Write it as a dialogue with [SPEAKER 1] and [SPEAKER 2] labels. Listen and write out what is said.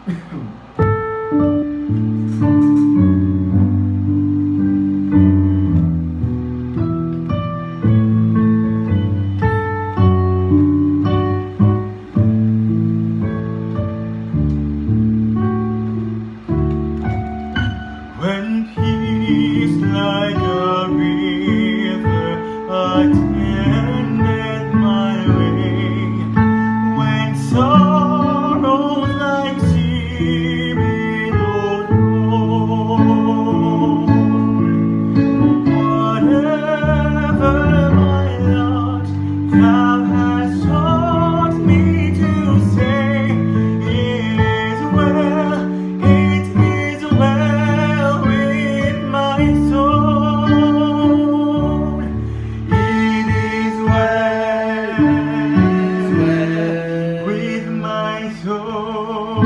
[SPEAKER 1] When peace like a river attended my way, when sorrows like sea billows roll, whatever my lot, thou hast taught me to say, it is well, it is well with my soul. It is well with my soul.